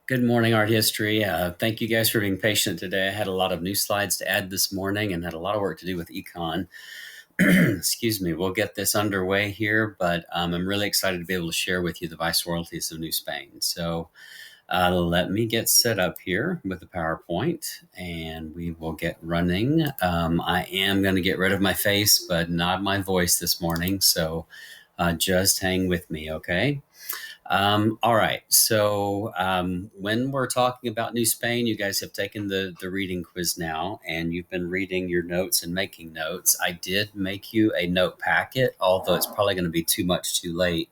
Good morning, Art History. Thank you guys for being patient today. I had a lot of new slides to add this morning and had a lot of work to do with econ. Excuse me. We'll get this underway here, but I'm really excited to be able to share with you the viceroyalties of New Spain. So let me get set up here with the PowerPoint and we will get running. I am going to get rid of my face, but not my voice this morning. So just hang with me, okay? All right. So when we're talking about New Spain, you guys have taken the reading quiz now, and you've been reading your notes and making notes. I did make you a note packet, although it's probably going to be too much too late.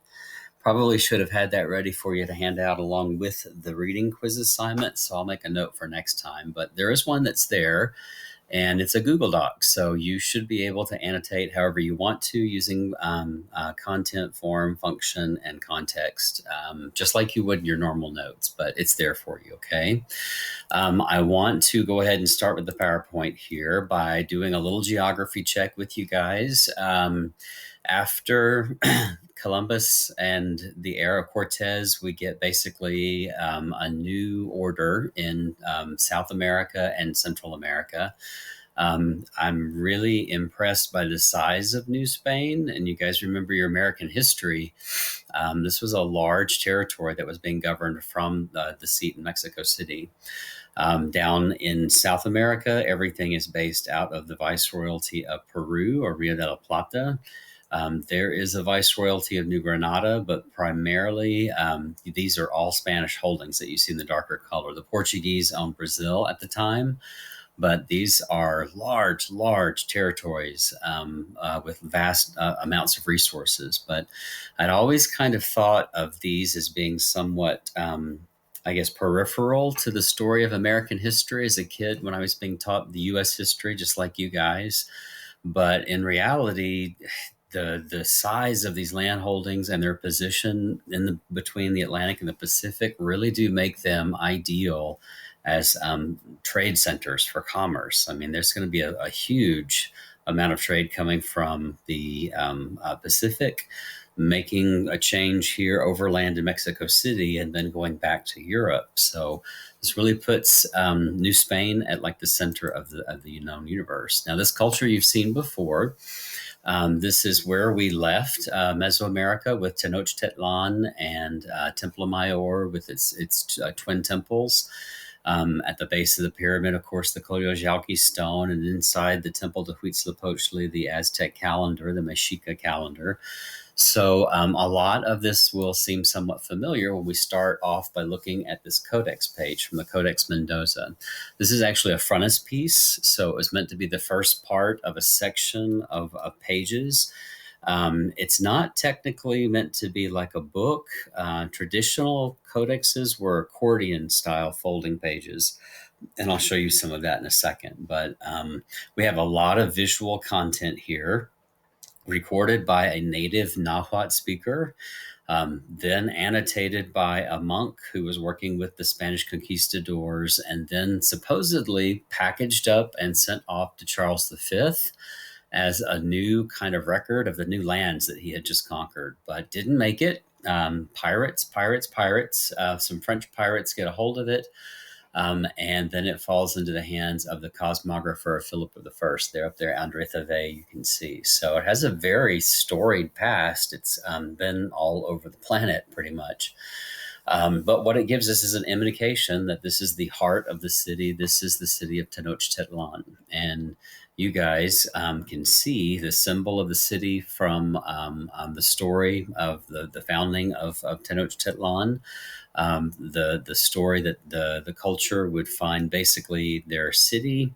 Probably should have had that ready for you to hand out along with the reading quiz assignment. So I'll make a note for next time. But there is one that's there, and it's a Google Doc. So you should be able to annotate however you want to using content, form, function, and context, just like you would in your normal notes, but it's there for you, okay? I want to go ahead and start with the PowerPoint here by doing a little geography check with you guys. After Columbus and the era of Cortez, we get basically a new order in South America and Central America. I'm really impressed by the size of New Spain. And you guys remember your American history. This was a large territory that was being governed from the seat in Mexico City. Down in South America, everything is based out of the Viceroyalty of Peru or Rio de la Plata. There is a Viceroyalty of New Granada, but primarily these are all Spanish holdings that you see in the darker color. The Portuguese owned Brazil at the time, but these are large territories with vast amounts of resources. But I'd always kind of thought of these as being somewhat, I guess, peripheral to the story of American history as a kid when I was being taught the U.S. history, just like you guys. But in reality, the size of these land holdings and their position in between the Atlantic and the Pacific really do make them ideal as trade centers for commerce. I mean, there's going to be a huge amount of trade coming from the Pacific, making a change here overland in Mexico City and then going back to Europe. So this really puts New Spain at like the center of the known universe. Now, this culture you've seen before. This is where we left Mesoamerica with Tenochtitlan and Templo Mayor with its twin temples. At the base of the pyramid, of course, the Coyoyauqui stone, and inside the temple to Huitzilopochtli, the Aztec calendar, the Mexica calendar. So a lot of this will seem somewhat familiar when we start off by looking at this codex page from the Codex Mendoza. This is actually a frontispiece, so it was meant to be the first part of a section of pages. It's not technically meant to be like a book. Traditional codexes were accordion-style folding pages, and I'll show you some of that in a second. But we have a lot of visual content here, recorded by a native Nahuatl speaker, then annotated by a monk who was working with the Spanish conquistadors, and then supposedly packaged up and sent off to Charles V as a new kind of record of the new lands that he had just conquered, but didn't make it. Pirates. Some French pirates get a hold of it. And then it falls into the hands of the cosmographer Philip I. They're up there, Andre Thave, you can see. So it has a very storied past. It's been all over the planet, pretty much. But what it gives us is an indication that this is the heart of the city. This is the city of Tenochtitlan. And you guys can see the symbol of the city from the story of the founding of Tenochtitlan. The story that the culture would find basically their city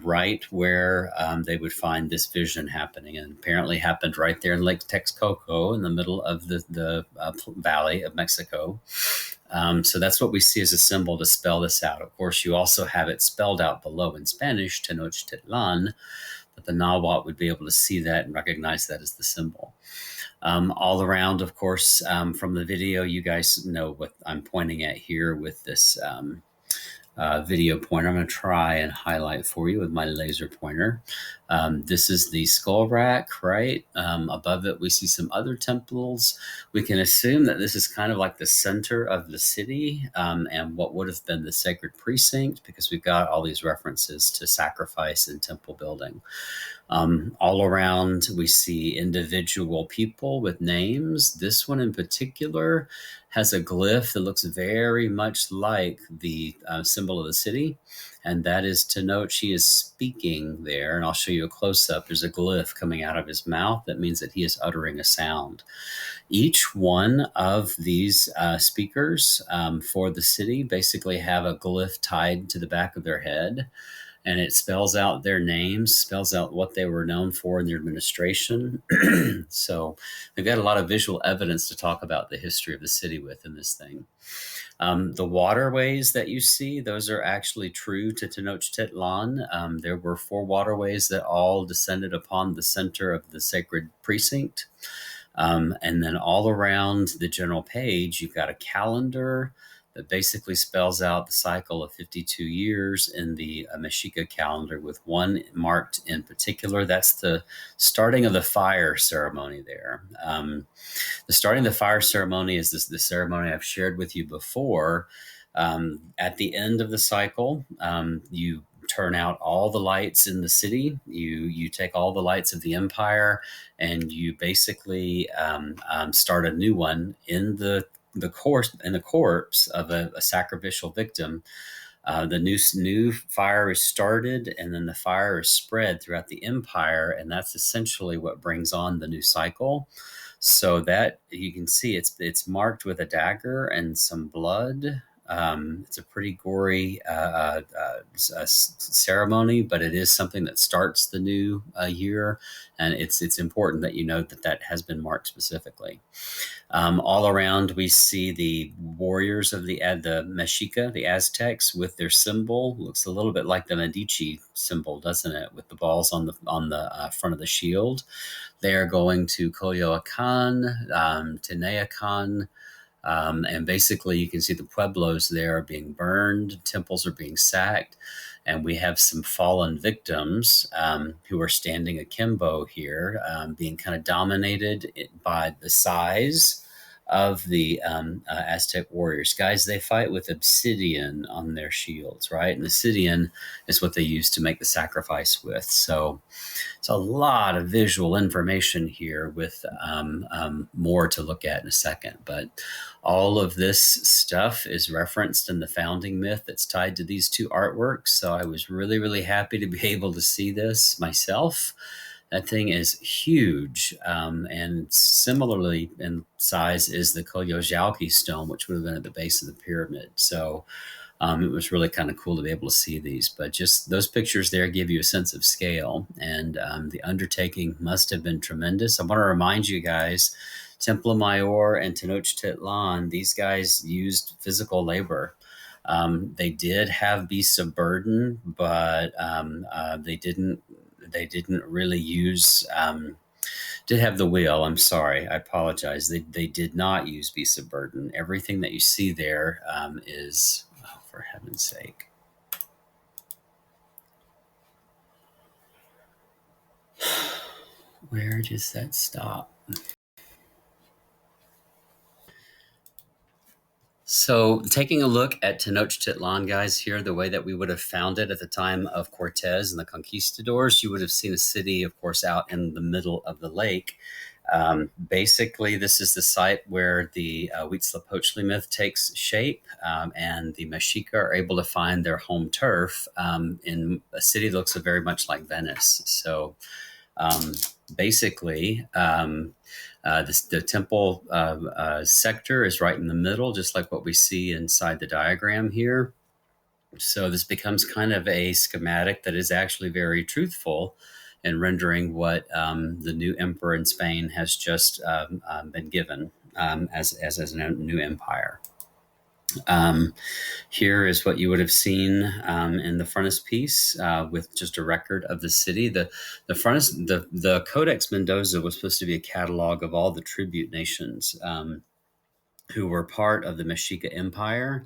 right where they would find this vision happening, and apparently happened right there in Lake Texcoco in the middle of the Valley of Mexico. So that's what we see as a symbol to spell this out. Of course, you also have it spelled out below in Spanish, Tenochtitlan, but the Nahuatl would be able to see that and recognize that as the symbol. All around, of course, from the video, you guys know what I'm pointing at here with this video pointer. I'm going to try and highlight for you with my laser pointer. This is the skull rack, right? Above it, we see some other temples. We can assume that this is kind of like the center of the city, and what would have been the sacred precinct, because we've got all these references to sacrifice and temple building. All around, we see individual people with names. This one in particular has a glyph that looks very much like the symbol of the city, and that is to note she is speaking there. And I'll show you a close up. There's a glyph coming out of his mouth that means that he is uttering a sound. Each one of these speakers for the city basically have a glyph tied to the back of their head, and it spells out their names, spells out what they were known for in their administration. So they've got a lot of visual evidence to talk about the history of the city with in this thing. The waterways that you see, those are actually true to Tenochtitlan. There were 4 waterways that all descended upon the center of the sacred precinct. And then all around the general page, you've got a calendar that basically spells out the cycle of 52 years in the Mexica calendar, with one marked in particular. That's the starting of the fire ceremony there. The starting of the fire ceremony is the ceremony I've shared with you before. At the end of the cycle, you turn out all the lights in the city. You take all the lights of the empire, and you basically start a new one in the corpse of a sacrificial victim. The new fire is started, and then the fire is spread throughout the empire, and that's essentially what brings on the new cycle. So that you can see, it's marked with a dagger and some blood. It's a pretty gory ceremony, but it is something that starts the new year, and it's important that you know that has been marked specifically. All around, we see the warriors of the Mexica, the Aztecs, with their symbol. Looks a little bit like the Medici symbol, doesn't it? With the balls on the front of the shield. They are going to Coyoacan, Teneacan, and basically you can see the pueblos there are being burned, temples are being sacked, and we have some fallen victims who are standing akimbo here, being kind of dominated by the size of the Aztec warriors. Guys, they fight with obsidian on their shields, right? And obsidian is what they use to make the sacrifice with. So it's a lot of visual information here, with more to look at in a second. But all of this stuff is referenced in the founding myth that's tied to these 2 artworks. So I was really, really happy to be able to see this myself. That thing is huge, and similarly in size is the Koyojauki stone, which would have been at the base of the pyramid. So it was really kind of cool to be able to see these. But just those pictures there give you a sense of scale, and the undertaking must have been tremendous. I want to remind you guys, Templo Mayor and Tenochtitlan, these guys used physical labor. They did have beasts of burden, but they didn't really use. Did have the wheel. I'm sorry. I apologize. They did not use beasts of burden. Everything that you see there is, oh, for heaven's sake. Where does that stop? So taking a look at Tenochtitlan, guys, here, the way that we would have found it at the time of Cortez and the conquistadors, you would have seen a city, of course, out in the middle of the lake. Basically, this is the site where the Huitzilopochtli myth takes shape, and the Mexica are able to find their home turf in a city that looks very much like Venice. So basically, the temple sector is right in the middle, just like what we see inside the diagram here. So this becomes kind of a schematic that is actually very truthful in rendering what the new emperor in Spain has just been given as a new empire. Here is what you would have seen in the frontispiece with just a record of the city. The Codex Mendoza was supposed to be a catalog of all the tribute nations who were part of the Mexica Empire.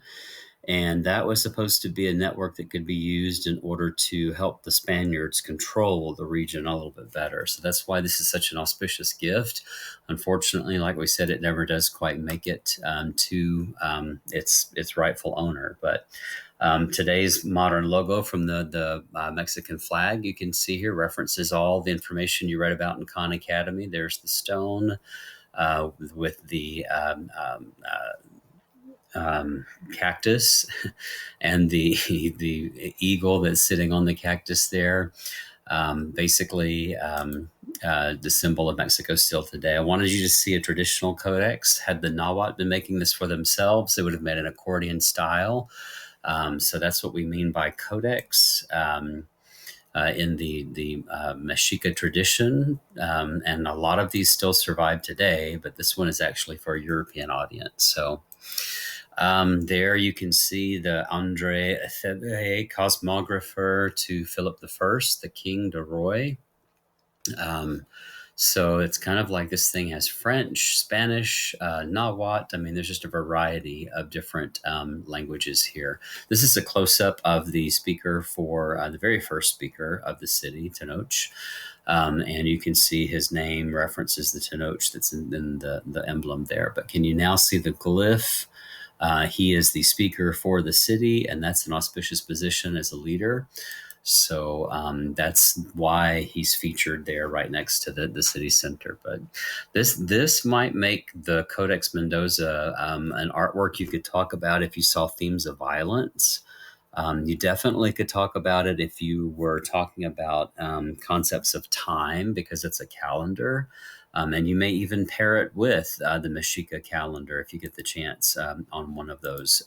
And that was supposed to be a network that could be used in order to help the Spaniards control the region a little bit better. So that's why this is such an auspicious gift. Unfortunately, like we said, it never does quite make it to its rightful owner. But today's modern logo from the Mexican flag, you can see here, references all the information you read about in Khan Academy. There's the stone with the cactus and the eagle that's sitting on the cactus there. Basically, the symbol of Mexico still today. I wanted you to see a traditional codex. Had the Nahuatl been making this for themselves, they would have made an accordion style. So that's what we mean by codex. In the Mexica tradition, and a lot of these still survive today, but this one is actually for a European audience. So there you can see the Andre Ethebe cosmographer to Philip I, the King de Roy. So it's kind of like this thing has French, Spanish, Nahuatl. I mean, there's just a variety of different languages here. This is a close-up of the speaker for the very first speaker of the city, Tenoch. And you can see his name references the Tenoch that's in the emblem there. But can you now see the glyph? He is the speaker for the city, and that's an auspicious position as a leader. So that's why he's featured there right next to the city center. But this might make the Codex Mendoza an artwork you could talk about if you saw themes of violence. You definitely could talk about it if you were talking about concepts of time, because it's a calendar. And you may even pair it with the Mexica calendar if you get the chance on one of those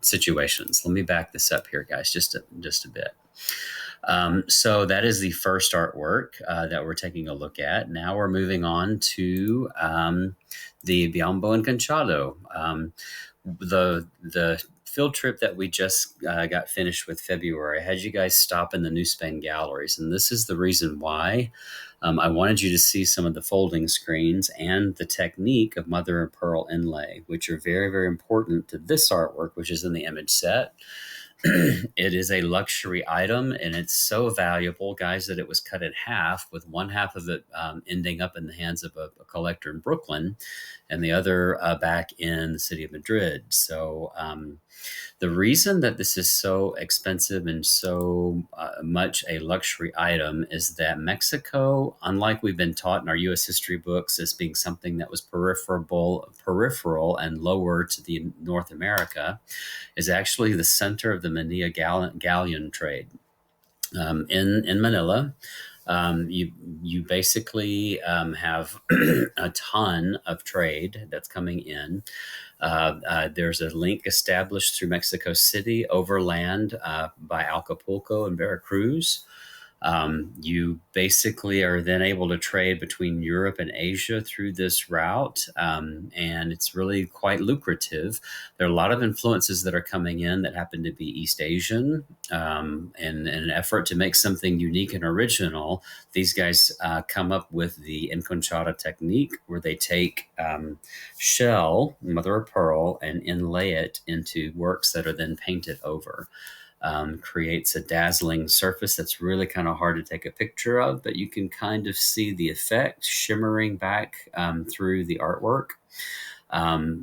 situations. Let me back this up here, guys, just a bit. So that is the first artwork that we're taking a look at. Now we're moving on to the Biombo Enganchado. The field trip that we just got finished with February, I had you guys stop in the New Spain galleries, and this is the reason why. I wanted you to see some of the folding screens and the technique of mother of pearl inlay, which are very, very important to this artwork, which is in the image set. It is a luxury item, and it's so valuable, guys, that it was cut in half, with one half of it ending up in the hands of a collector in Brooklyn and the other back in the city of Madrid. So the reason that this is so expensive and so much a luxury item is that Mexico, unlike we've been taught in our U.S. history books as being something that was peripheral and lower to the North America, is actually the center of the Manila galleon trade. In Manila, you basically have a ton of trade that's coming in. There's a link established through Mexico City overland by Acapulco and Veracruz. You basically are then able to trade between Europe and Asia through this route, and it's really quite lucrative. There are a lot of influences that are coming in that happen to be East Asian, and in an effort to make something unique and original, these guys come up with the enconchada technique, where they take shell, mother of pearl, and inlay it into works that are then painted over. Creates a dazzling surface that's really kind of hard to take a picture of, but you can kind of see the effect shimmering back through the artwork.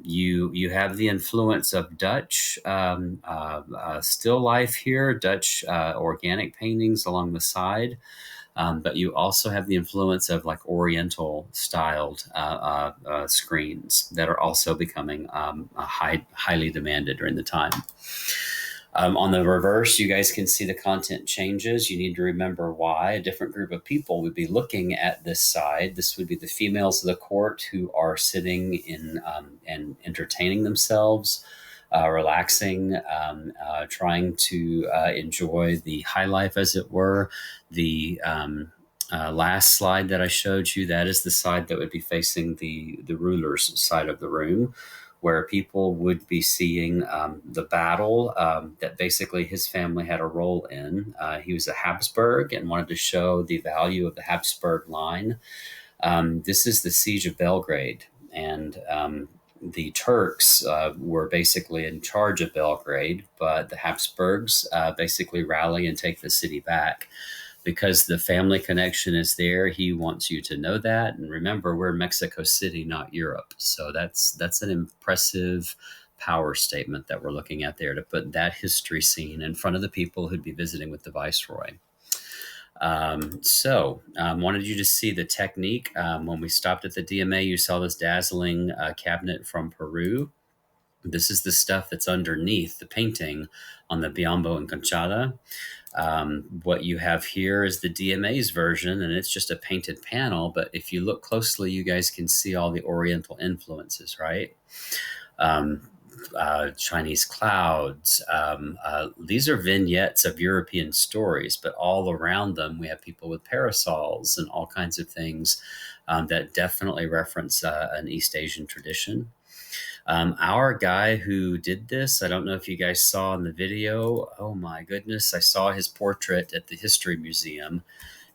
You have the influence of Dutch still life here, Dutch organic paintings along the side. But you also have the influence of like Oriental styled screens that are also becoming highly demanded during the time. On the reverse, you guys can see the content changes. You need to remember why. A different group of people would be looking at this side. This would be the females of the court who are sitting in and entertaining themselves, relaxing, trying to enjoy the high life, as it were. The last slide that I showed you, that is the side that would be facing the ruler's side of the room, where people would be seeing the battle that basically his family had a role in. He was a Habsburg and wanted to show the value of the Habsburg line. This is the Siege of Belgrade. And the Turks were basically in charge of Belgrade, but the Habsburgs basically rally and take the city back. Because the family connection is there, he wants you to know that. And remember, we're Mexico City, not Europe. So that's an impressive power statement that we're looking at there, to put that history scene in front of the people who'd be visiting with the viceroy. Wanted you to see the technique. When we stopped at the DMA, you saw this dazzling cabinet from Peru. This is the stuff that's underneath the painting on the Biombo and Conchata. What you have here is the DMA's version, and it's just a painted panel. But if you look closely, you guys can see all the Oriental influences, right? Chinese clouds. These are vignettes of European stories, but all around them we have people with parasols and all kinds of things that definitely reference an East Asian tradition. Our guy who did this, I don't know if you guys saw in the video. Oh my goodness, I saw his portrait at the History Museum,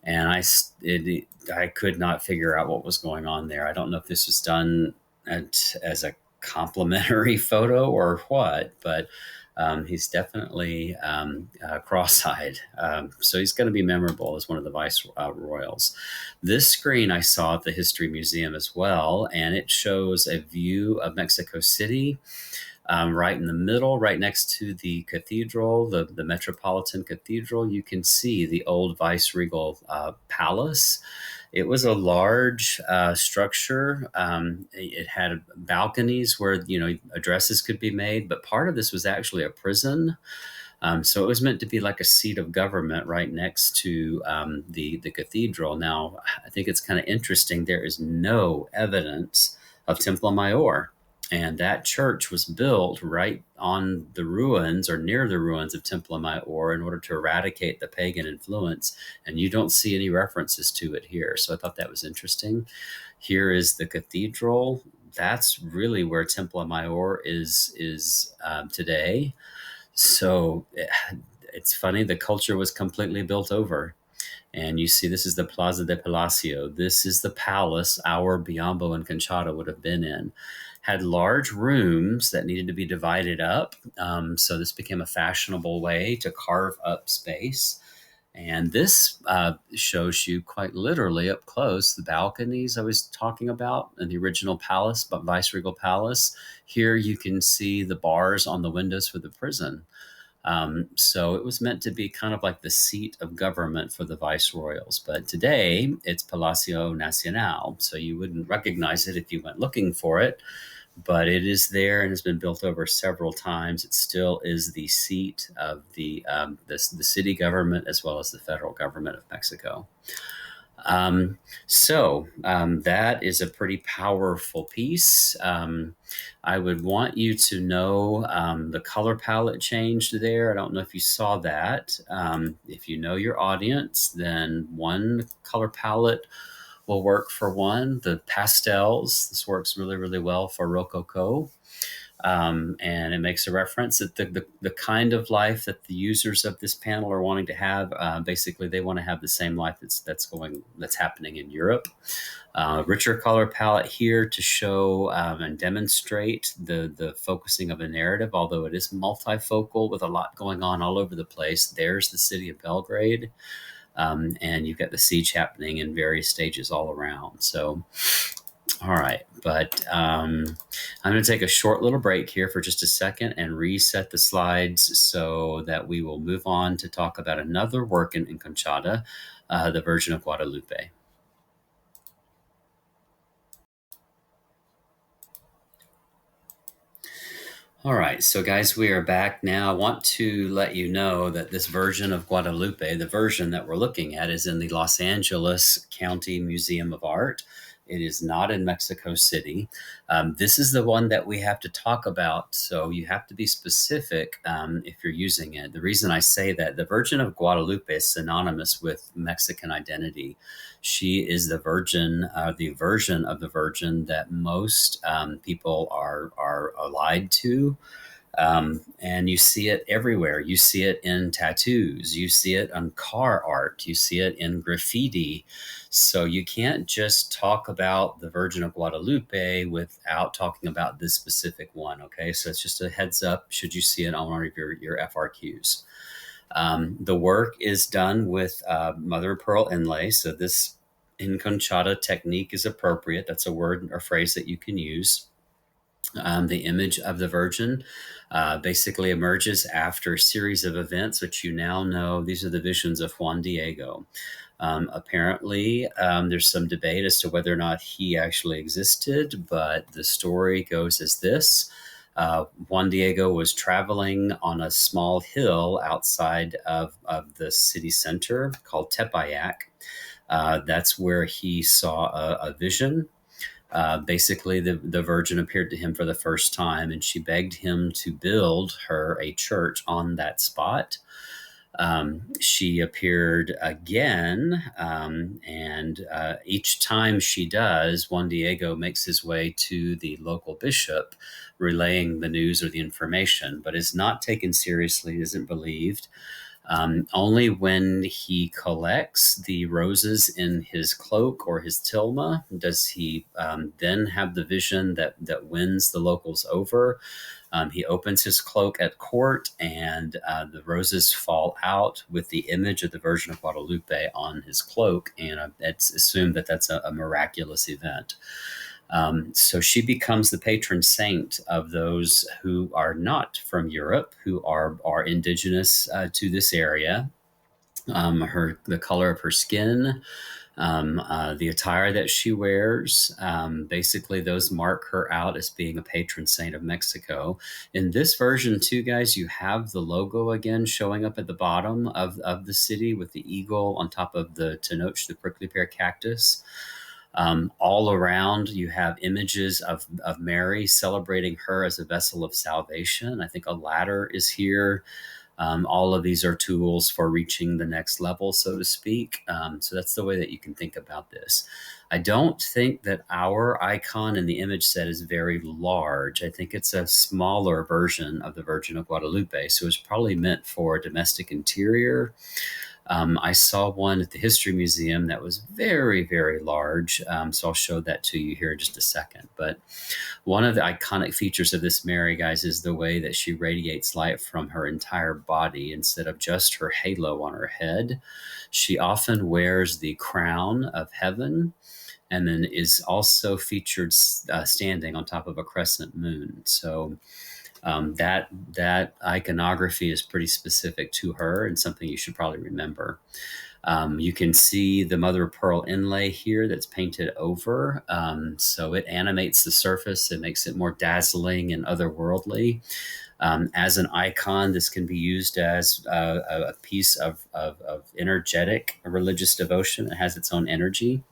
and I could not figure out what was going on there. I don't know if this was done as a complimentary photo or what, but he's definitely cross-eyed. So he's going to be memorable as one of the vice royals. This screen I saw at the History Museum as well, and it shows a view of Mexico City. Right in the middle, right next to the cathedral, the Metropolitan Cathedral, you can see the old viceregal palace. It was a large structure. It had balconies where addresses could be made, but part of this was actually a prison. So it was meant to be like a seat of government right next to the cathedral. Now, I think it's kind of interesting. There is no evidence of Templo Mayor. And that church was built right on the ruins or near the ruins of Templo Mayor in order to eradicate the pagan influence. And you don't see any references to it here. So I thought that was interesting. Here is the cathedral. That's really where Templo Mayor is today. So it's funny. The culture was completely built over. And you see, this is the Plaza de Palacio. This is the palace our Biombo and Conchata would have been in. Had large rooms that needed to be divided up. So this became a fashionable way to carve up space. And this shows you quite literally up close the balconies I was talking about in the original palace, but Viceregal Palace. Here you can see the bars on the windows for the prison. So it was meant to be kind of like the seat of government for the viceroyals. But today it's Palacio Nacional. So you wouldn't recognize it if you went looking for it. But it is there and has been built over several times. It still is the seat of the city government as well as the federal government of Mexico. That is a pretty powerful piece. I would want you to know the color palette changed there. I don't know if you saw that. If you know your audience, then one color palette will work for one. The pastels, this works really, really well for Rococo. And it makes a reference that the kind of life that the users of this panel are wanting to have, basically they want to have the same life that's happening in Europe. Richer color palette here to show and demonstrate the focusing of a narrative, although it is multifocal with a lot going on all over the place. There's the city of Belgrade. And you've got the siege happening in various stages all around. So, all right. But I'm going to take a short little break here for just a second and reset the slides so that we will move on to talk about another work in Conchata, the Virgin of Guadalupe. All right, so guys, we are back now. I want to let you know that this version of Guadalupe, the version that we're looking at, is in the Los Angeles County Museum of Art. It is not in Mexico City. This is the one that we have to talk about, so you have to be specific if you're using it. The reason I say that, the Virgin of Guadalupe is synonymous with Mexican identity. She is the version of the Virgin that most people are allied to. And you see it everywhere. You see it in tattoos, you see it on car art, you see it in graffiti. So you can't just talk about the Virgin of Guadalupe without talking about this specific one. Okay, so it's just a heads up should you see it on one of your FRQs. The work is done with mother of pearl inlay. So this enconchada technique is appropriate. That's a word or phrase that you can use. The image of the Virgin basically emerges after a series of events, which you now know these are the visions of Juan Diego. Apparently, there's some debate as to whether or not he actually existed, but the story goes as this. Juan Diego was traveling on a small hill outside of the city center called Tepeyac. That's where he saw a vision. Basically, the Virgin appeared to him for the first time, and she begged him to build her a church on that spot. She appeared again, and each time she does, Juan Diego makes his way to the local bishop, relaying the news or the information, but is not taken seriously, isn't believed. Only when he collects the roses in his cloak or his tilma does he then have the vision that wins the locals over. He opens his cloak at court, and the roses fall out with the image of the Virgin of Guadalupe on his cloak, and it's assumed that that's a miraculous event. So she becomes the patron saint of those who are not from Europe, who are indigenous to this area. The color of her skin, the attire that she wears, basically those mark her out as being a patron saint of Mexico. In this version too, guys, you have the logo again showing up at the bottom of the city with the eagle on top of the Tenoch, the prickly pear cactus. All around, you have images of Mary celebrating her as a vessel of salvation. I think a ladder is here. All of these are tools for reaching the next level, so to speak. So that's the way that you can think about this. I don't think that our icon in the image set is very large. I think it's a smaller version of the Virgin of Guadalupe. So it's probably meant for domestic interior. I saw one at the History Museum that was very, very large. So I'll show that to you here in just a second. But one of the iconic features of this Mary, guys, is the way that she radiates light from her entire body instead of just her halo on her head. She often wears the crown of heaven, and then is also featured standing on top of a crescent moon. So that iconography is pretty specific to her and something you should probably remember. You can see the mother of pearl inlay here that's painted over. So it animates the surface. It makes it more dazzling and otherworldly. As an icon, this can be used as a piece of energetic religious devotion. It has its own energy.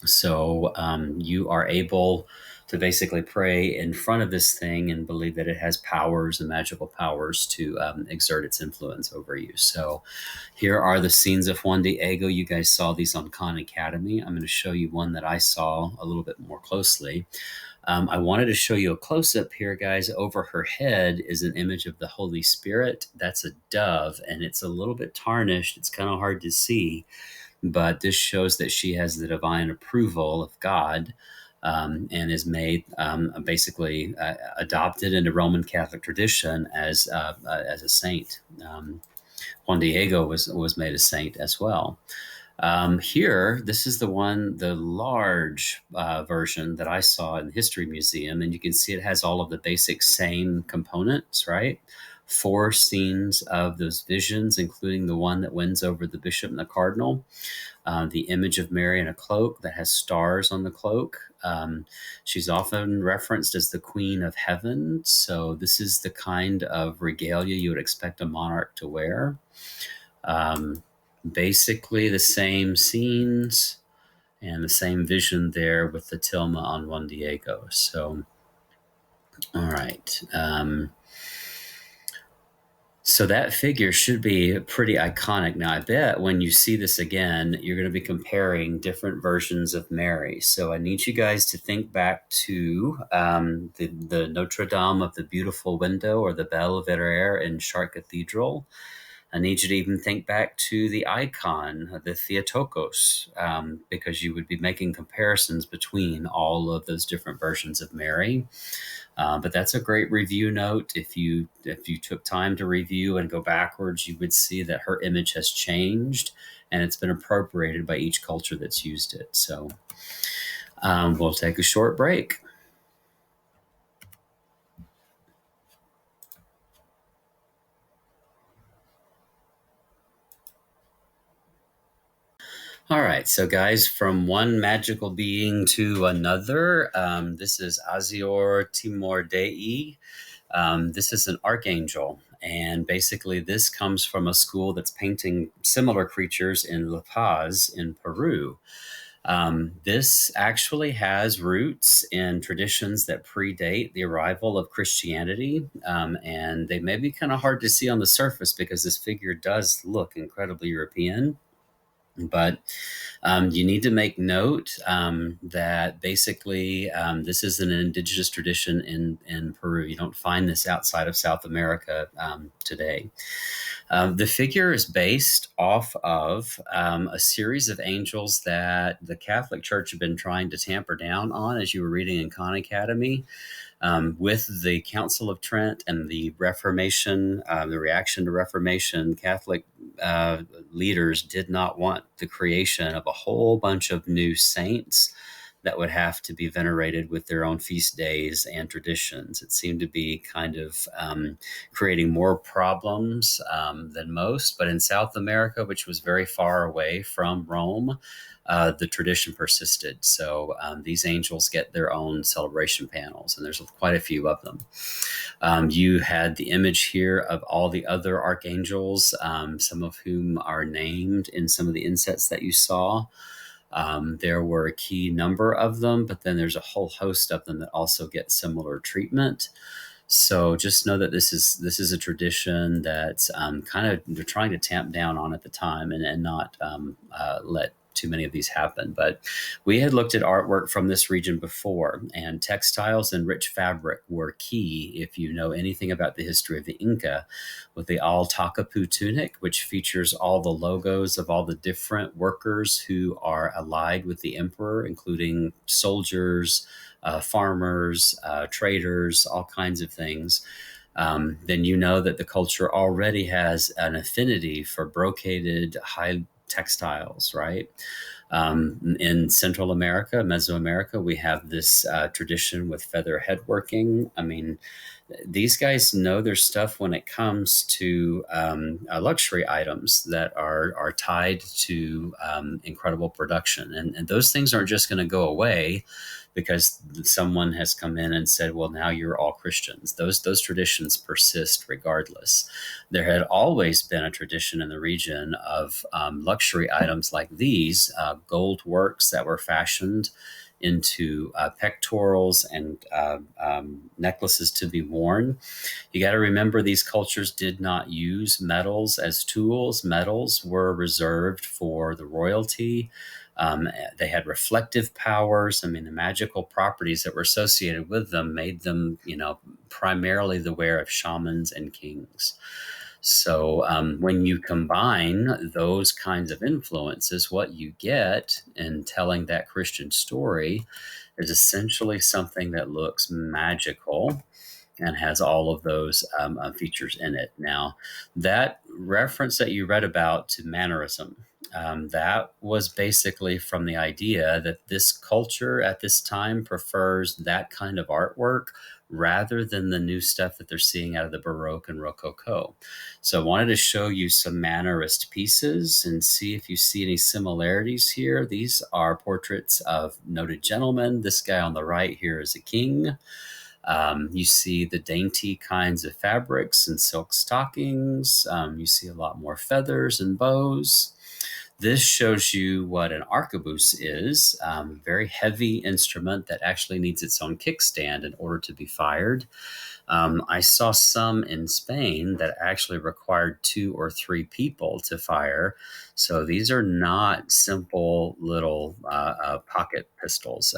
So you are able to basically pray in front of this thing and believe that it has powers and magical powers to exert its influence over you. So here are the scenes of Juan Diego. You guys saw these on Khan Academy. I'm going to show you one that I saw a little bit more closely. I wanted to show you a close-up here, guys. Over her head is an image of the Holy Spirit. That's a dove, and it's a little bit tarnished. It's kind of hard to see, but this shows that she has the divine approval of God, and is made basically adopted into Roman Catholic tradition as a saint. Juan Diego was made a saint as well. Here, this is the large version that I saw in the History Museum, and you can see it has all of the basic same components, right? 4 scenes of those visions, including the one that wins over the bishop and the cardinal. The image of Mary in a cloak that has stars on the cloak. She's often referenced as the Queen of Heaven. So this is the kind of regalia you would expect a monarch to wear. Basically the same scenes and the same vision there with the tilma on Juan Diego. So, all right. So that figure should be pretty iconic. Now, I bet when you see this again, you're going to be comparing different versions of Mary. So I need you guys to think back to the Notre Dame of the Beautiful Window, or the Belvedere in Chartres Cathedral. I need you to even think back to the icon, the Theotokos, because you would be making comparisons between all of those different versions of Mary. But that's a great review note. If you took time to review and go backwards, you would see that her image has changed, and it's been appropriated by each culture that's used it. So we'll take a short break. All right, so guys, from one magical being to another, this is Azior Timor Dei. This is an archangel, and basically this comes from a school that's painting similar creatures in La Paz in Peru. This actually has roots in traditions that predate the arrival of Christianity, and they may be kind of hard to see on the surface because this figure does look incredibly European. But you need to make note that basically this is an indigenous tradition in Peru. You don't find this outside of South America today. The figure is based off of a series of angels that the Catholic Church had been trying to tamper down on, as you were reading in Khan Academy. With the Council of Trent and the Reformation, the reaction to Reformation, Catholic leaders did not want the creation of a whole bunch of new saints that would have to be venerated with their own feast days and traditions. It seemed to be kind of creating more problems than most. But in South America, which was very far away from Rome, the tradition persisted. So these angels get their own celebration panels, and there's quite a few of them. You had the image here of all the other archangels, some of whom are named in some of the insets that you saw. There were a key number of them, but then there's a whole host of them that also get similar treatment. So just know that this is a tradition that's kind of they're trying to tamp down on at the time and not let too many of these happen. But we had looked at artwork from this region before, and textiles and rich fabric were key if you know anything about the history of the Inca, with the Al Takapu tunic, which features all the logos of all the different workers who are allied with the emperor, including soldiers, farmers, traders, all kinds of things. Then you know that the culture already has an affinity for brocaded high textiles, right? In Central America, Mesoamerica, we have this tradition with feather headworking. I mean, these guys know their stuff when it comes to luxury items that are tied to incredible production. And those things aren't just going to go away because someone has come in and said, well, now you're all Christians. Those traditions persist regardless. There had always been a tradition in the region of luxury items like these, gold works that were fashioned into pectorals and necklaces to be worn. You got to remember these cultures did not use metals as tools. Metals were reserved for the royalty. They had reflective powers. I mean, the magical properties that were associated with them made them, primarily the wear of shamans and kings. So when you combine those kinds of influences, what you get in telling that Christian story is essentially something that looks magical and has all of those features in it. Now, that reference that you read about to mannerism, that was basically from the idea that this culture at this time prefers that kind of artwork rather than the new stuff that they're seeing out of the Baroque and Rococo. So I wanted to show you some mannerist pieces and see if you see any similarities here. These are portraits of noted gentlemen. This guy on the right here is a king. You see the dainty kinds of fabrics and silk stockings. You see a lot more feathers and bows. This shows you what an arquebus is, a very heavy instrument that actually needs its own kickstand in order to be fired. I saw some in Spain that actually required 2 or 3 people to fire. So these are not simple little pocket pistols.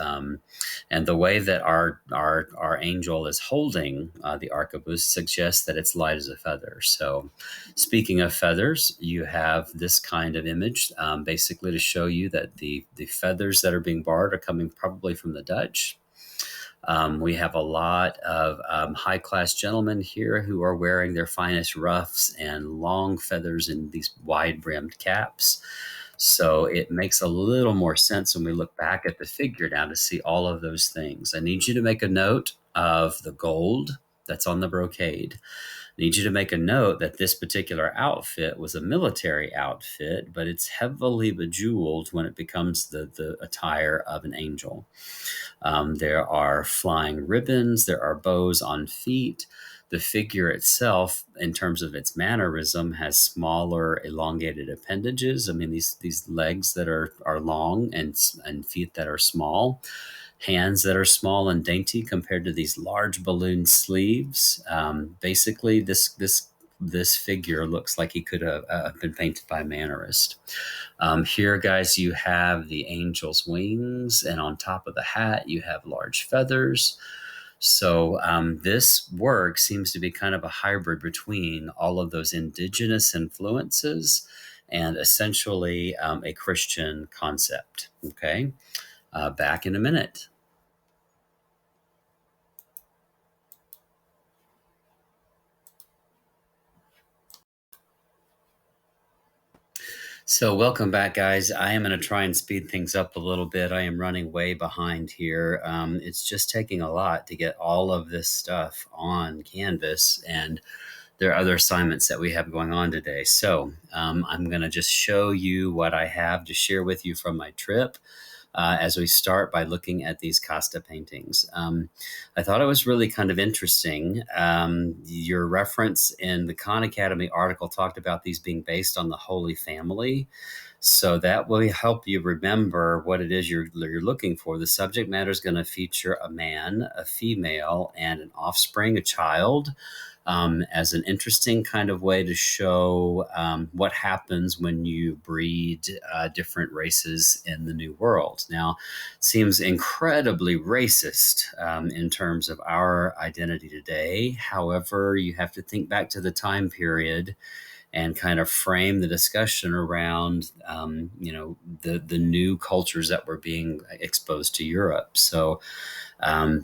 And the way that our angel is holding the arquebus suggests that it's light as a feather. So, speaking of feathers, you have this kind of image, basically to show you that the feathers that are being borrowed are coming probably from the Dutch. We have a lot of high class gentlemen here who are wearing their finest ruffs and long feathers in these wide brimmed caps. So it makes a little more sense when we look back at the figure now to see all of those things. I need you to make a note of the gold that's on the brocade. I need you to make a note that this particular outfit was a military outfit, but it's heavily bejeweled when it becomes the attire of an angel. There are flying ribbons, there are bows on feet. The figure itself, in terms of its mannerism, has smaller, elongated appendages. I mean, these legs that are long and feet that are small, hands that are small and dainty compared to these large balloon sleeves. Basically, this figure looks like he could have been painted by a mannerist. Here, guys, you have the angel's wings, and on top of the hat, you have large feathers. So this work seems to be kind of a hybrid between all of those indigenous influences and essentially a Christian concept. Okay, back in a minute. So, welcome back, guys. I am going to try and speed things up a little bit. I am running way behind here. It's just taking a lot to get all of this stuff on Canvas, and there are other assignments that we have going on today. So, I'm going to just show you what I have to share with you from my trip. As we start by looking at these Costa paintings. I thought it was really kind of interesting. Your reference in the Khan Academy article talked about these being based on the Holy Family. So that will help you remember what it is you're looking for. The subject matter is going to feature a man, a female, and an offspring, a child. As an interesting kind of way to show what happens when you breed different races in the New World. Now, it seems incredibly racist in terms of our identity today. However, you have to think back to the time period and kind of frame the discussion around, the new cultures that were being exposed to Europe. So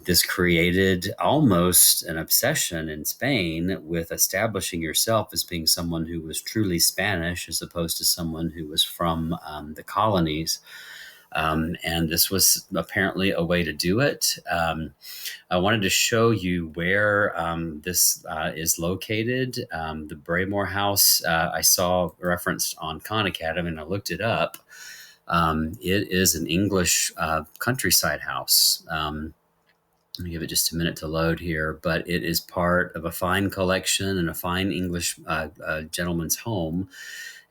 this created almost an obsession in Spain with establishing yourself as being someone who was truly Spanish as opposed to someone who was from the colonies. And this was apparently a way to do it. I wanted to show you where this is located. The Braymore House I saw referenced on Khan Academy, and I looked it up. It is an English countryside house. Let me give it just a minute to load here, but it is part of a fine collection and a fine English gentleman's home.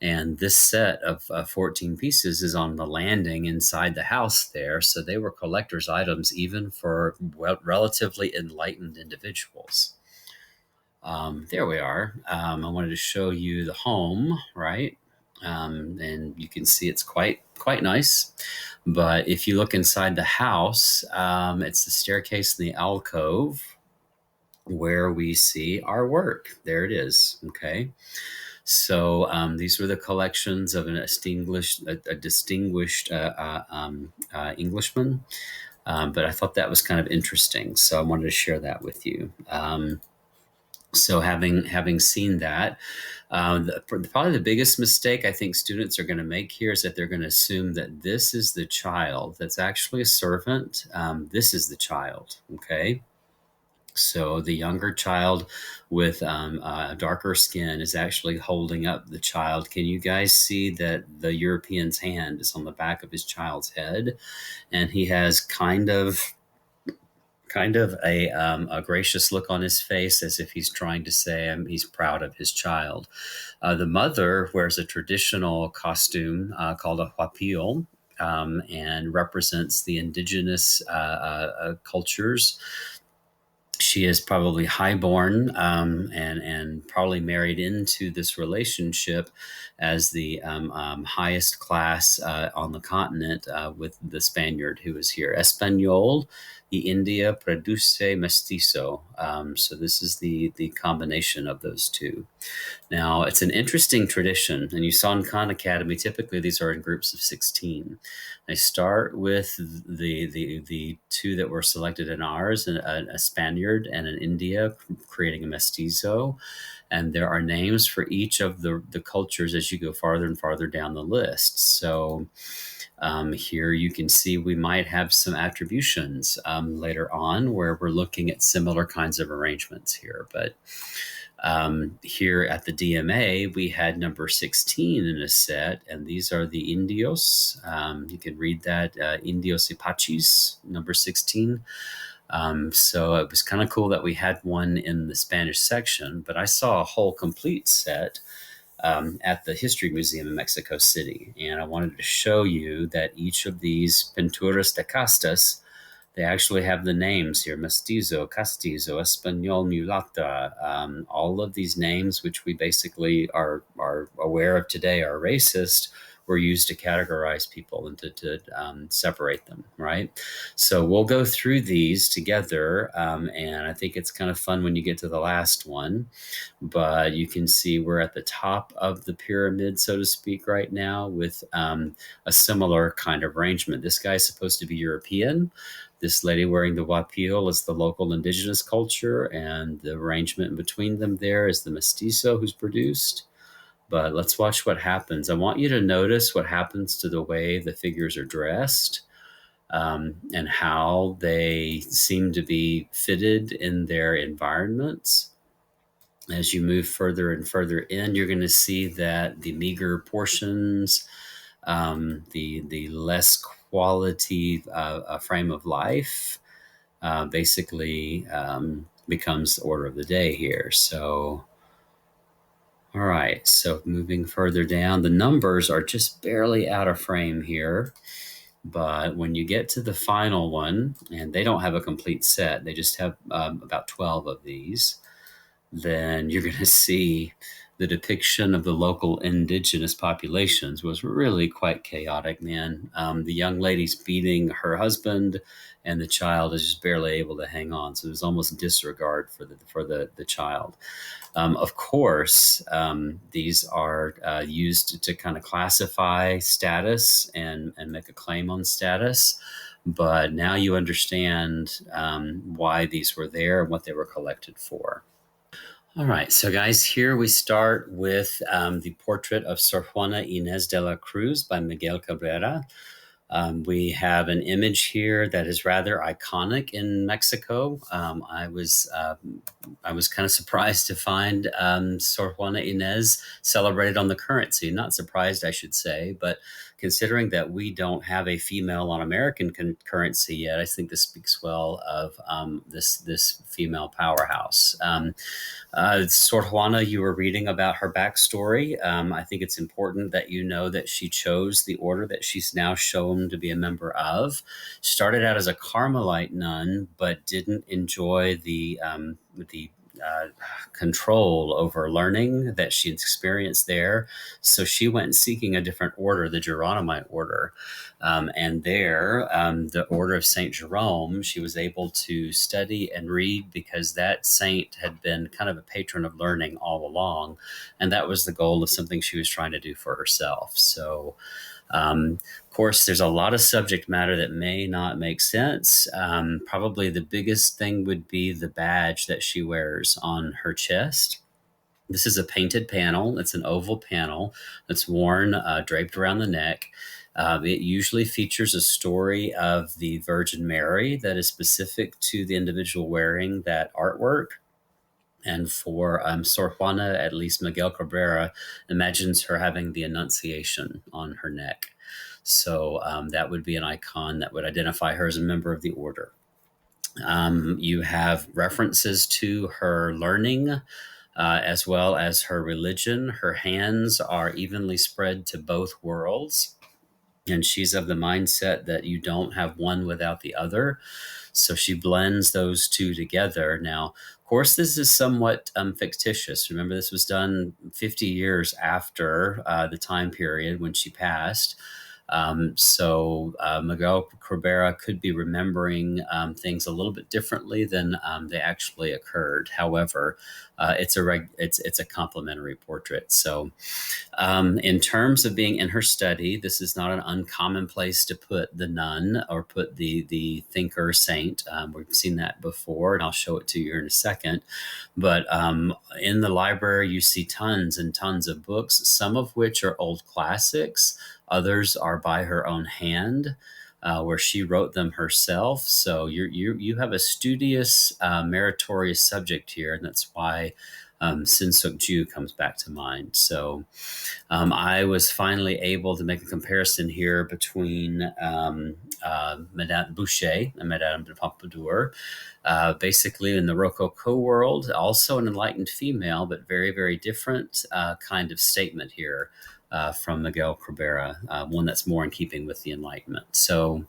And this set of 14 pieces is on the landing inside the house there. So they were collector's items even for relatively enlightened individuals. There we are. I wanted to show you the home, right? And you can see it's quite nice. But if you look inside the house, it's the staircase in the alcove where we see our work. There it is. Okay. So these were the collections of a distinguished Englishman. But I thought that was kind of interesting. So I wanted to share that with you. So having seen that, probably the biggest mistake I think students are going to make here is that they're going to assume that this is the child. That's actually a servant. This is the child. Okay. So the younger child with darker skin is actually holding up the child. Can you guys see that the European's hand is on the back of his child's head, and he has kind of a gracious look on his face as if he's trying to say he's proud of his child. The mother wears a traditional costume called a huapil, and represents the indigenous cultures She is probably highborn, and probably married into this relationship as the highest class on the continent with the Spaniard who was here. Español y India produce mestizo. So this is the combination of those two. Now, it's an interesting tradition, and you saw in Khan Academy, typically these are in groups of 16. They start with the two that were selected in ours, a Spaniard and an India, creating a mestizo. And there are names for each of the cultures as you go farther and farther down the list. So here you can see we might have some attributions later on where we're looking at similar kinds of arrangements here. But here at the DMA, we had number 16 in a set, and these are the Indios. You can read that, Indios Apaches, number 16. So it was kind of cool that we had one in the Spanish section, but I saw a whole complete set at the History Museum in Mexico City. And I wanted to show you that each of these Pinturas de Castas, they actually have the names here: Mestizo, Castizo, Espanol, Mulata. All of these names, which we basically are aware of today, are racist, were used to categorize people and to separate them, right? So we'll go through these together, and I think it's kind of fun when you get to the last one. But you can see we're at the top of the pyramid, so to speak, right now with a similar kind of arrangement. This guy's supposed to be European. This lady wearing the huapil is the local indigenous culture, and the arrangement in between them there is the mestizo who's produced. But let's watch what happens. I want you to notice what happens to the way the figures are dressed, and how they seem to be fitted in their environments. As you move further and further in, you're going to see that the meager portions, the less quality frame of life, basically becomes order of the day here. So, all right. So moving further down, the numbers are just barely out of frame here. But when you get to the final one, and they don't have a complete set, they just have about 12 of these, then you're going to see the depiction of the local indigenous populations was really quite chaotic, man. The young lady's beating her husband, and the child is just barely able to hang on. So there's almost disregard for the child. Of course, these are used to kind of classify status and make a claim on status. But now you understand why these were there and what they were collected for. All right, so guys, here we start with the portrait of Sor Juana Inés de la Cruz by Miguel Cabrera. We have an image here that is rather iconic in Mexico. I was kind of surprised to find Sor Juana Inés celebrated on the currency. Not surprised, I should say, but considering that we don't have a female on American currency yet, I think this speaks well of this female powerhouse. Sor Juana, you were reading about her backstory. I think it's important that you know that she chose the order that she's now shown to be a member of. Started out as a Carmelite nun, but didn't enjoy the control over learning that she experienced there. So she went seeking a different order, the Geronimite order. And there, the order of St. Jerome, she was able to study and read because that saint had been kind of a patron of learning all along. And that was the goal of something she was trying to do for herself. So, of course, there's a lot of subject matter that may not make sense. Probably the biggest thing would be the badge that she wears on her chest. This is a painted panel. It's an oval panel that's worn, draped around the neck. It usually features a story of the Virgin Mary that is specific to the individual wearing that artwork. And for Sor Juana, at least Miguel Cabrera imagines her having the Annunciation on her neck. So that would be an icon that would identify her as a member of the order. You have references to her learning as well as her religion. Her hands are evenly spread to both worlds. And she's of the mindset that you don't have one without the other. So she blends those two together. Now, of course, this is somewhat fictitious. Remember, this was done 50 years after the time period when she passed. So Miguel Cabrera could be remembering things a little bit differently than they actually occurred. However, it's a complimentary portrait. So in terms of being in her study, this is not an uncommon place to put the nun or put the thinker saint. We've seen that before, and I'll show it to you in a second. But in the library, you see tons and tons of books, some of which are old classics. Others are by her own hand, where she wrote them herself. So you have a studious, meritorious subject here, and that's why Sin Suk Ju comes back to mind. So I was finally able to make a comparison here between Madame Boucher and Madame de Pompadour. Basically, in the Rococo world, also an enlightened female, but very, very different kind of statement here from Miguel Cabrera, one that's more in keeping with the Enlightenment. So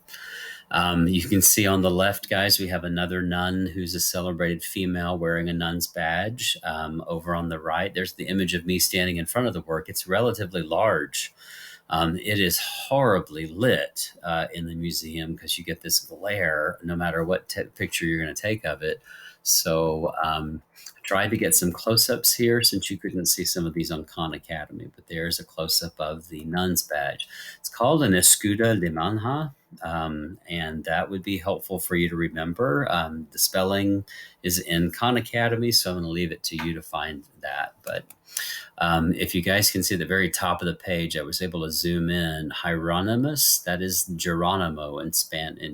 you can see on the left, guys, we have another nun who's a celebrated female wearing a nun's badge. Over on the right, there's the image of me standing in front of the work. It's relatively large. It is horribly lit in the museum because you get this glare no matter what picture you're going to take of it. So I tried to get some close-ups here since you couldn't see some of these on Khan Academy, but there's a close-up of the nun's badge. It's called an escudo de monja, and that would be helpful for you to remember. The spelling is in Khan Academy, so I'm going to leave it to you to find that. But if you guys can see at the very top of the page, I was able to zoom in. Hieronymus, that is Geronimo in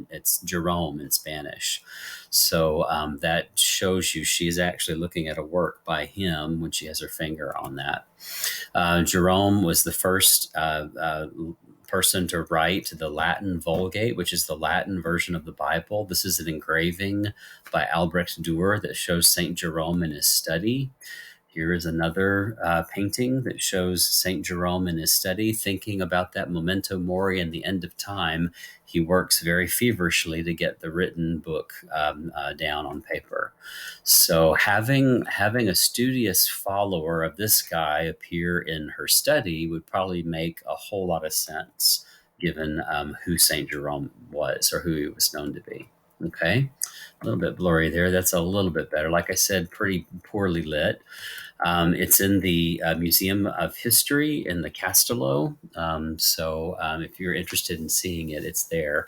it's Jerome in Spanish. So that shows you she's actually looking at a work by him when she has her finger on that. Jerome was the first person to write the Latin Vulgate, which is the Latin version of the Bible. This is an engraving by Albrecht Dürer that shows St. Jerome in his study. Here is another painting that shows St. Jerome in his study, thinking about that memento mori and the end of time. He works very feverishly to get the written book down on paper. So having a studious follower of this guy appear in her study would probably make a whole lot of sense, given who St. Jerome was or who he was known to be. Okay, a little bit blurry there. That's a little bit better. Like I said, pretty poorly lit. It's in the Museum of History in the Castello. So if you're interested in seeing it, it's there.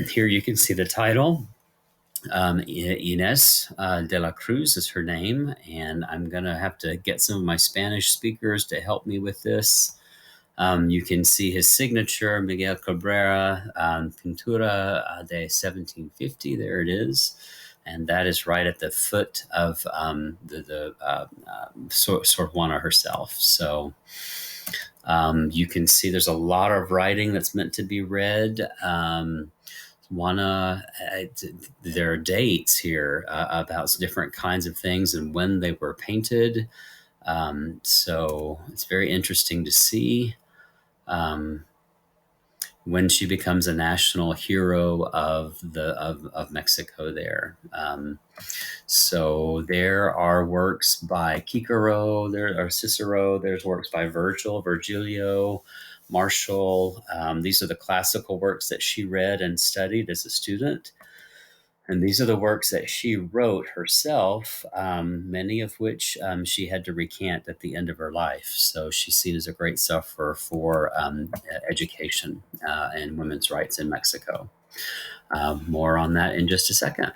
Here you can see the title. Ines de la Cruz is her name, and I'm going to have to get some of my Spanish speakers to help me with this. You can see his signature, Miguel Cabrera, Pintura de 1750. There it is. And that is right at the foot of Sor Juana herself. So you can see there's a lot of writing that's meant to be read. Juana, there are dates here about different kinds of things and when they were painted. So it's very interesting to see. When she becomes a national hero of Mexico there. So there are works by Cicero, there are Cicero, there's works by Virgilio, Martial. These are the classical works that she read and studied as a student. And these are the works that she wrote herself, many of which she had to recant at the end of her life. So she's seen as a great sufferer for education and women's rights in Mexico. More on that in just a second.